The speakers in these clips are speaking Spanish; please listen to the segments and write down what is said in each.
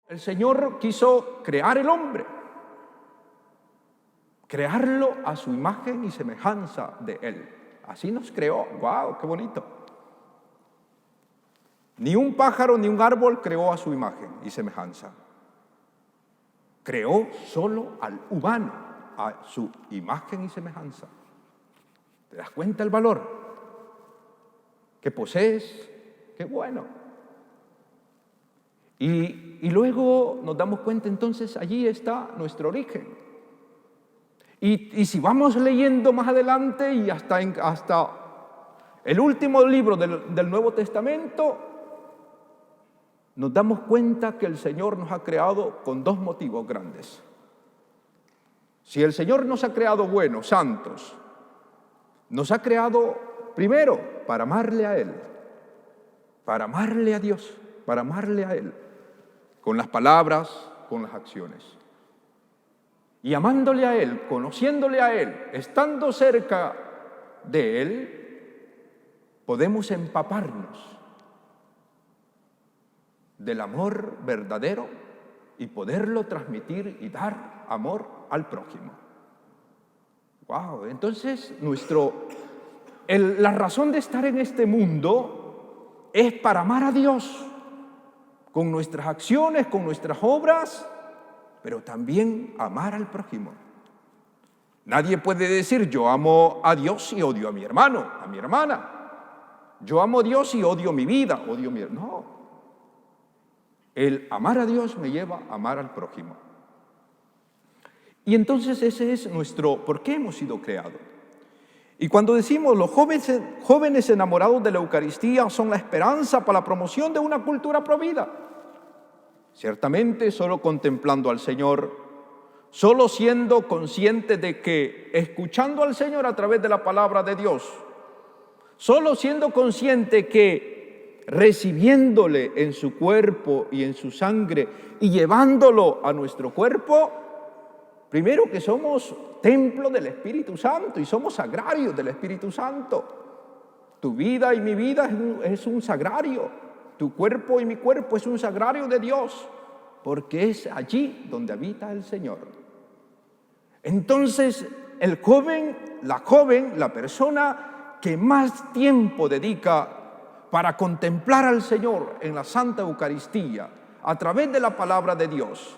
El Señor quiso crear el hombre, crearlo a su imagen y semejanza de Él. Así nos creó. ¡Guau! ¡Qué bonito! Ni un pájaro ni un árbol creó a su imagen y semejanza. Creó solo al humano, a su imagen y semejanza. ¿Te das cuenta el valor que posees? ¡Qué bueno! Y luego nos damos cuenta, entonces, allí está nuestro origen. Y si vamos leyendo más adelante y hasta el último libro del Nuevo Testamento, nos damos cuenta que el Señor nos ha creado con dos motivos grandes. Si el Señor nos ha creado buenos, santos, nos ha creado primero para amarle a Él, para amarle a Dios, para amarle a Él, con las palabras, con las acciones. Y amándole a Él, conociéndole a Él, estando cerca de Él, podemos empaparnos del amor verdadero y poderlo transmitir y dar amor al prójimo. ¡Wow! Entonces, la razón de estar en este mundo es para amar a Dios, con nuestras acciones, con nuestras obras, pero también amar al prójimo. Nadie puede decir, yo amo a Dios y odio a mi hermano, a mi hermana. Yo amo a Dios y odio mi vida, odio mi... No. El amar a Dios me lleva a amar al prójimo. Y entonces ese es ¿por qué hemos sido creados? Y cuando decimos los jóvenes enamorados de la Eucaristía son la esperanza para la promoción de una cultura provida. Ciertamente, solo contemplando al Señor, solo siendo conscientes de que, escuchando al Señor a través de la palabra de Dios, solo siendo consciente que recibiéndole en su cuerpo y en su sangre y llevándolo a nuestro cuerpo, primero que somos templo del Espíritu Santo y somos sagrarios del Espíritu Santo. Tu vida y mi vida es un sagrario. Tu cuerpo y mi cuerpo es un sagrario de Dios, porque es allí donde habita el Señor. Entonces, el joven, la persona que más tiempo dedica para contemplar al Señor en la Santa Eucaristía, a través de la palabra de Dios,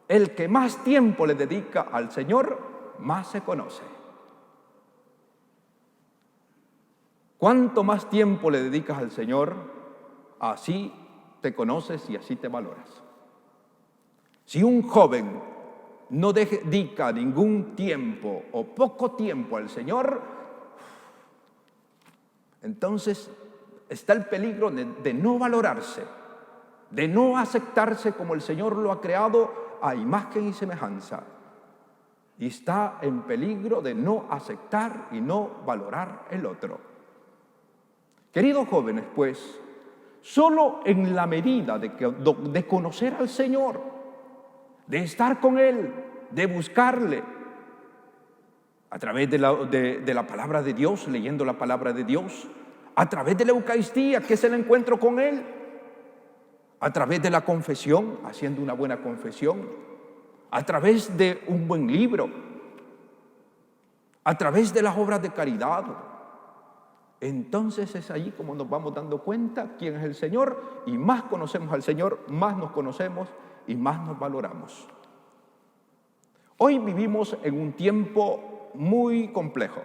el que más tiempo le dedica al Señor, más se conoce. Cuanto más tiempo le dedicas al Señor, así te conoces y así te valoras. Si un joven no dedica ningún tiempo o poco tiempo al Señor, entonces está el peligro de no valorarse, de no aceptarse como el Señor lo ha creado a imagen y semejanza. Y está en peligro de no aceptar y no valorar el otro. Queridos jóvenes, pues, solo en la medida de conocer al Señor, de estar con Él, de buscarle, a través de la palabra de Dios, leyendo la palabra de Dios, a través de la Eucaristía, que es el encuentro con Él, a través de la confesión, haciendo una buena confesión, a través de un buen libro, a través de las obras de caridad. Entonces es allí como nos vamos dando cuenta quién es el Señor, y más conocemos al Señor, más nos conocemos y más nos valoramos. Hoy vivimos en un tiempo muy complejo.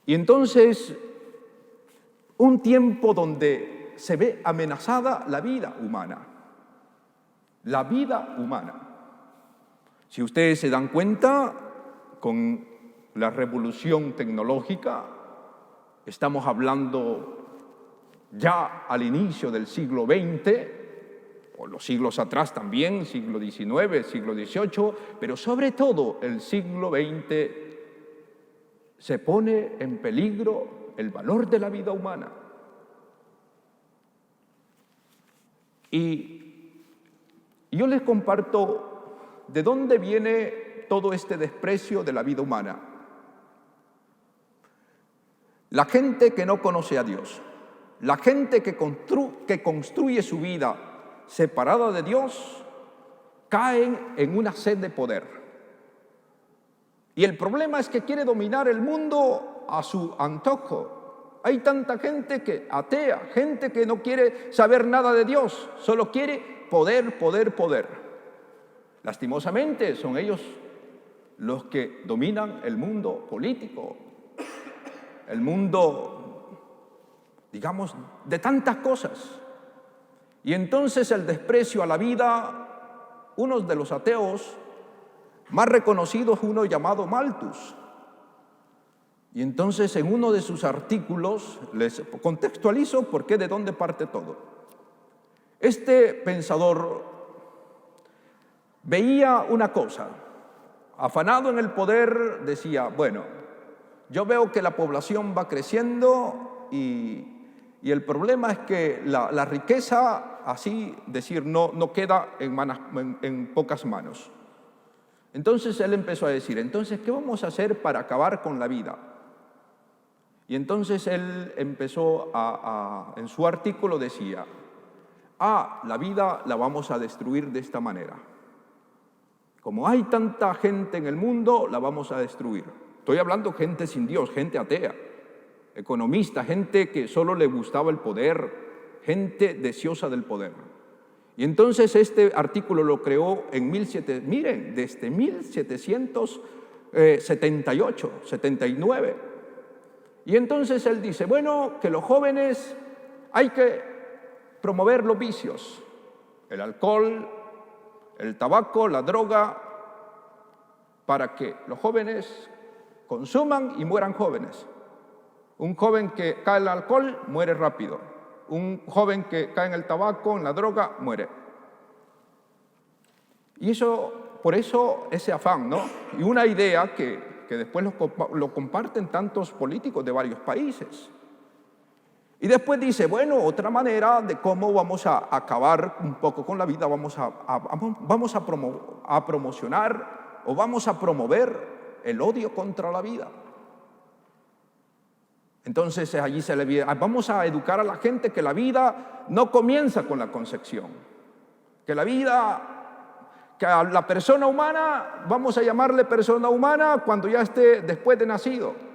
Y entonces, un tiempo donde se ve amenazada la vida humana. La vida humana. Si ustedes se dan cuenta, con la revolución tecnológica, estamos hablando ya al inicio del siglo XX, o los siglos atrás también, siglo XIX, siglo XVIII, pero sobre todo el siglo XX se pone en peligro el valor de la vida humana. Y yo les comparto de dónde viene todo este desprecio de la vida humana. La gente que no conoce a Dios, la gente que construye su vida separada de Dios, caen en una sed de poder. Y el problema es que quiere dominar el mundo a su antojo. Hay tanta gente que atea, gente que no quiere saber nada de Dios, solo quiere poder, poder, poder. Lastimosamente son ellos los que dominan el mundo político, el mundo, digamos, de tantas cosas. Y entonces el desprecio a la vida, uno de los ateos más reconocidos, uno llamado Malthus. Y entonces en uno de sus artículos, les contextualizo por qué, de dónde parte todo. Este pensador veía una cosa, afanado en el poder, decía, bueno, yo veo que la población va creciendo y el problema es que la riqueza, así decir, no queda en pocas manos. Entonces él empezó a decir, entonces, ¿qué vamos a hacer para acabar con la vida? Y entonces él empezó en su artículo decía, la vida la vamos a destruir de esta manera. Como hay tanta gente en el mundo, la vamos a destruir. Estoy hablando de gente sin Dios, gente atea, economista, gente que solo le gustaba el poder, gente deseosa del poder. Y entonces este artículo lo creó desde 1778, 79. Y entonces él dice, bueno, que los jóvenes hay que promover los vicios, el alcohol, el tabaco, la droga, para que los jóvenes consuman y mueran jóvenes. Un joven que cae en el alcohol muere rápido. Un joven que cae en el tabaco, en la droga, muere. Y por eso ese afán, ¿no? Y una idea que después lo comparten tantos políticos de varios países. Y después dice, bueno, otra manera de cómo vamos a acabar un poco con la vida, vamos a promocionar o vamos a promover el odio contra la vida. Entonces allí vamos a educar a la gente que la vida no comienza con la concepción, que a la persona humana, vamos a llamarle persona humana cuando ya esté después de nacido.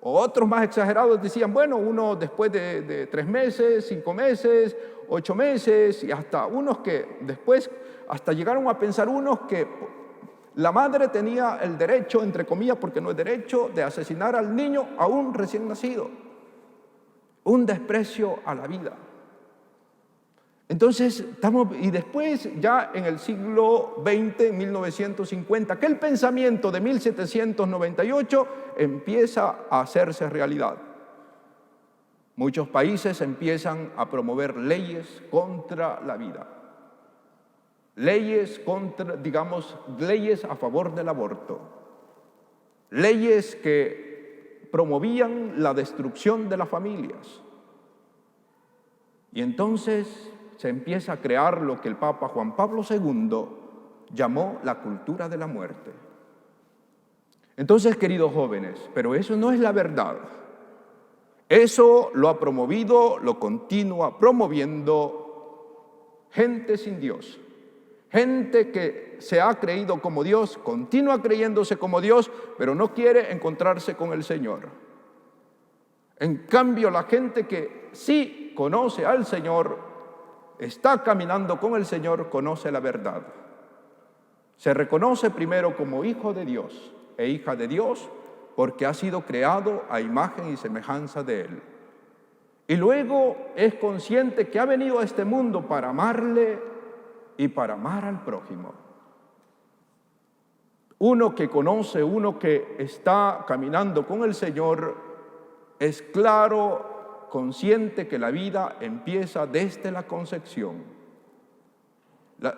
O otros más exagerados decían, bueno, uno después de 3 meses, 5 meses, 8 meses, y hasta unos que después, hasta llegaron a pensar unos que la madre tenía el derecho, entre comillas, porque no es derecho, de asesinar al niño aún recién nacido. Un desprecio a la vida. Entonces, y después ya en el siglo XX, 1950, aquel pensamiento de 1798 empieza a hacerse realidad. Muchos países empiezan a promover leyes contra la vida. Leyes leyes a favor del aborto. Leyes que promovían la destrucción de las familias. Y entonces se empieza a crear lo que el Papa Juan Pablo II llamó la cultura de la muerte. Entonces, queridos jóvenes, pero eso no es la verdad. Eso lo ha promovido, lo continúa promoviendo gente sin Dios. Gente que se ha creído como Dios, continúa creyéndose como Dios, pero no quiere encontrarse con el Señor. En cambio, la gente que sí conoce al Señor, está caminando con el Señor, conoce la verdad. Se reconoce primero como hijo de Dios e hija de Dios porque ha sido creado a imagen y semejanza de Él. Y luego es consciente que ha venido a este mundo para amarle y para amar al prójimo. Uno que conoce, uno que está caminando con el Señor, es claro, consciente que la vida empieza desde la concepción.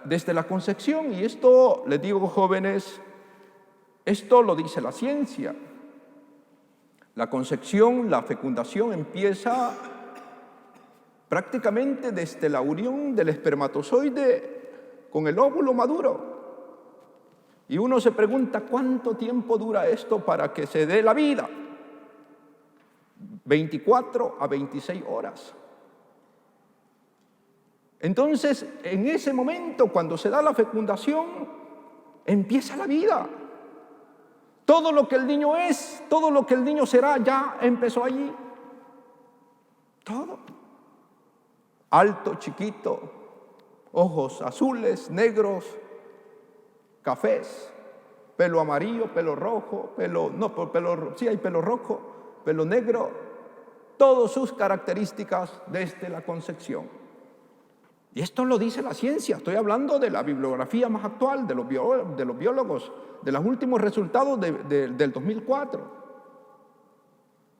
Desde la concepción, y esto les digo, jóvenes, esto lo dice la ciencia. La concepción, la fecundación empieza prácticamente desde la unión del espermatozoide con el óvulo maduro. Y uno se pregunta, ¿cuánto tiempo dura esto para que se dé la vida? 24 a 26 horas. Entonces, en ese momento, cuando se da la fecundación, empieza la vida. Todo lo que el niño es, todo lo que el niño será, ya empezó allí. Todo. Alto, chiquito, ojos azules, negros, cafés, pelo amarillo, pelo rojo, sí hay pelo rojo, pelo negro, todas sus características desde la concepción. Y esto lo dice la ciencia. Estoy hablando de la bibliografía más actual, de los biólogos, de los últimos resultados del 2004.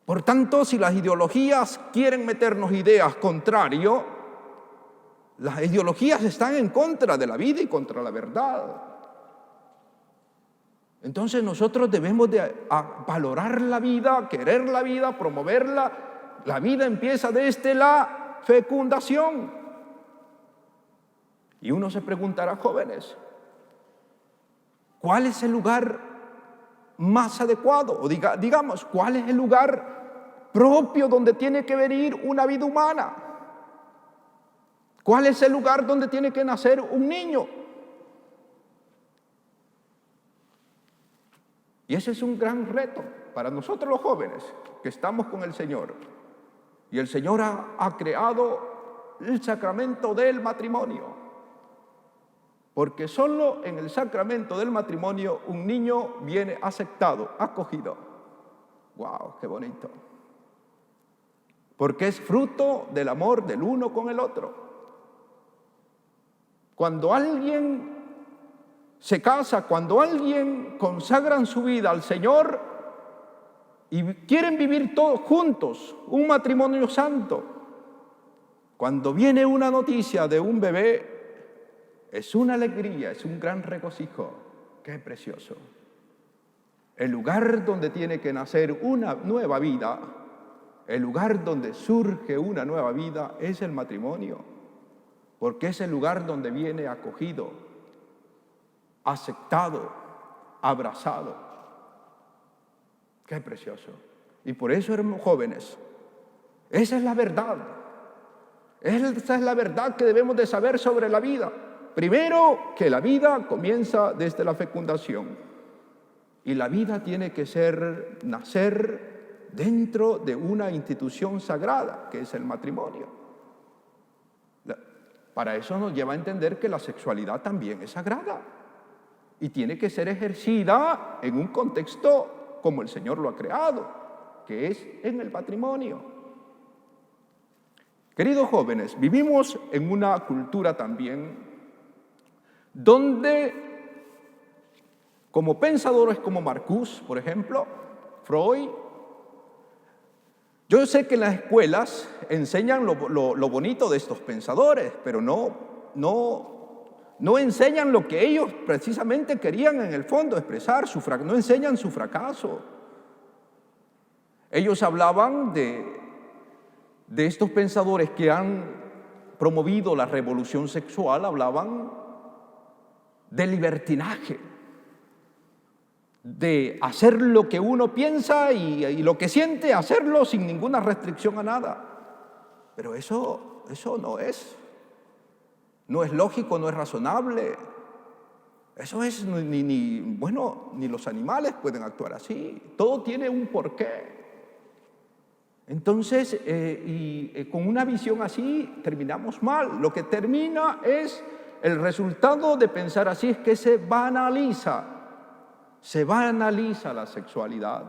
Por tanto, si las ideologías quieren meternos ideas contrarias, las ideologías están en contra de la vida y contra la verdad. Entonces nosotros debemos de valorar la vida, querer la vida, promoverla. La vida empieza desde la fecundación. Y uno se preguntará, jóvenes, ¿cuál es el lugar más adecuado? O digamos, ¿cuál es el lugar propio donde tiene que venir una vida humana? ¿Cuál es el lugar donde tiene que nacer un niño? Y ese es un gran reto para nosotros los jóvenes que estamos con el Señor. Y el Señor ha creado el sacramento del matrimonio. Porque solo en el sacramento del matrimonio un niño viene aceptado, acogido. ¡Wow! ¡Qué bonito! Porque es fruto del amor del uno con el otro. Cuando alguien se casa, cuando alguien consagran su vida al Señor y quieren vivir todos juntos, un matrimonio santo, cuando viene una noticia de un bebé, es una alegría, es un gran regocijo. ¡Qué precioso! El lugar donde tiene que nacer una nueva vida, el lugar donde surge una nueva vida es el matrimonio, porque es el lugar donde viene acogido, aceptado, abrazado. ¡Qué precioso! Y por eso, hermanos jóvenes, esa es la verdad. Esa es la verdad que debemos de saber sobre la vida. Primero, que la vida comienza desde la fecundación. Y la vida tiene que nacer dentro de una institución sagrada, que es el matrimonio. Para eso nos lleva a entender que la sexualidad también es sagrada. Y tiene que ser ejercida en un contexto como el Señor lo ha creado, que es en el matrimonio. Queridos jóvenes, vivimos en una cultura también donde, como pensadores como Marcuse, por ejemplo, Freud, yo sé que en las escuelas enseñan lo bonito de estos pensadores, pero no enseñan lo que ellos precisamente querían en el fondo expresar, no enseñan su fracaso. Ellos hablaban de estos pensadores que han promovido la revolución sexual, hablaban de libertinaje, de hacer lo que uno piensa y lo que siente, hacerlo sin ninguna restricción a nada. Pero eso no es lógico, no es razonable. Eso es, ni los animales pueden actuar así. Todo tiene un porqué. Entonces, con una visión así terminamos mal. Lo que termina es, el resultado de pensar así es que se banaliza la sexualidad.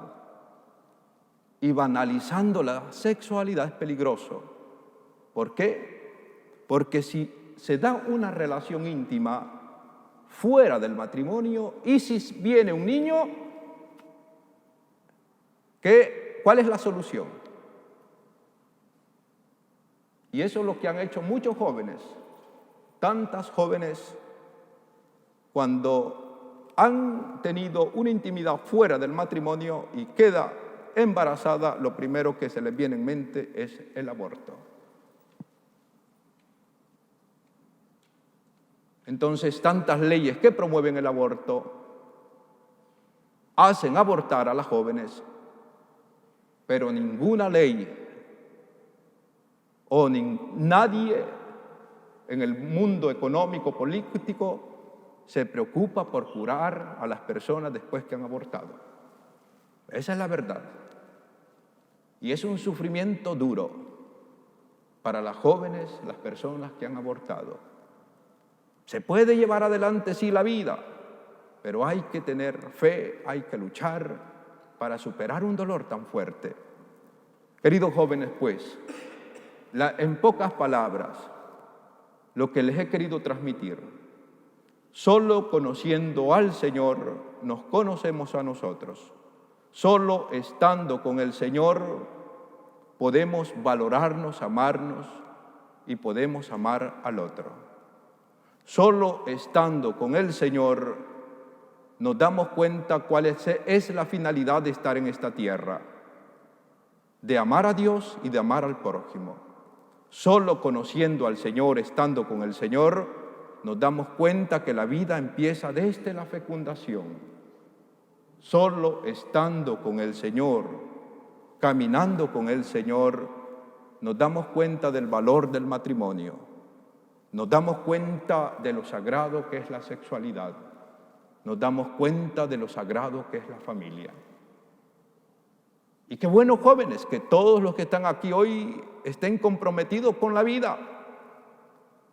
Y banalizando la sexualidad es peligroso. ¿Por qué? Porque si se da una relación íntima fuera del matrimonio y si viene un niño, ¿cuál es la solución? Y eso es lo que han hecho muchos jóvenes, tantas jóvenes, cuando han tenido una intimidad fuera del matrimonio y queda embarazada, lo primero que se les viene en mente es el aborto. Entonces, tantas leyes que promueven el aborto hacen abortar a las jóvenes, pero ninguna ley o nadie en el mundo económico, político, se preocupa por curar a las personas después que han abortado. Esa es la verdad. Y es un sufrimiento duro para las jóvenes, las personas que han abortado. Se puede llevar adelante, sí, la vida, pero hay que tener fe, hay que luchar para superar un dolor tan fuerte. Queridos jóvenes, pues, en pocas palabras, lo que les he querido transmitir, solo conociendo al Señor nos conocemos a nosotros. Solo estando con el Señor podemos valorarnos, amarnos y podemos amar al otro. Solo estando con el Señor nos damos cuenta cuál es la finalidad de estar en esta tierra, de amar a Dios y de amar al prójimo. Solo conociendo al Señor, estando con el Señor, nos damos cuenta que la vida empieza desde la fecundación. Solo estando con el Señor, caminando con el Señor, nos damos cuenta del valor del matrimonio. Nos damos cuenta de lo sagrado que es la sexualidad. Nos damos cuenta de lo sagrado que es la familia. Y qué bueno, jóvenes, que todos los que están aquí hoy estén comprometidos con la vida,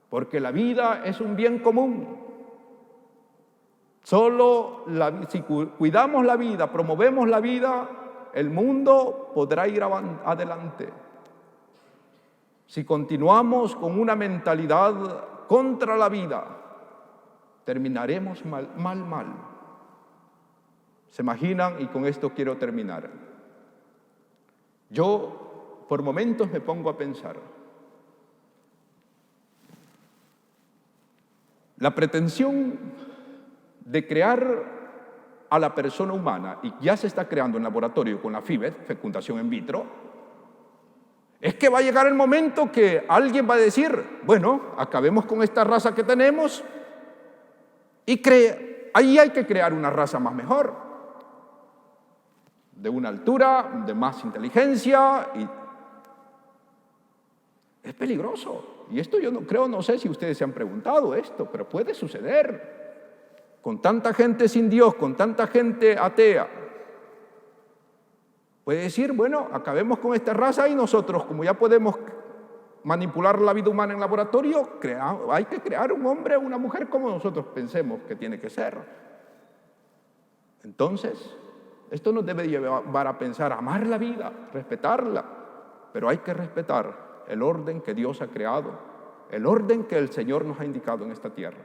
porque la vida es un bien común. Solo si cuidamos la vida, promovemos la vida, el mundo podrá ir adelante. Si continuamos con una mentalidad contra la vida, terminaremos mal. ¿Se imaginan? Y con esto quiero terminar. Yo, por momentos, me pongo a pensar. La pretensión de crear a la persona humana, y ya se está creando en laboratorio con la FIVET, fecundación in vitro, es que va a llegar el momento que alguien va a decir, bueno, acabemos con esta raza que tenemos y ahí hay que crear una raza más mejor, de una altura, de más inteligencia, y es peligroso. Y esto yo no sé si ustedes se han preguntado esto, pero puede suceder. Con tanta gente sin Dios, con tanta gente atea, puede decir, bueno, acabemos con esta raza y nosotros, como ya podemos manipular la vida humana en laboratorio, hay que crear un hombre o una mujer como nosotros pensemos que tiene que ser. Entonces, esto nos debe llevar a pensar, amar la vida, respetarla, pero hay que respetar el orden que Dios ha creado, el orden que el Señor nos ha indicado en esta tierra.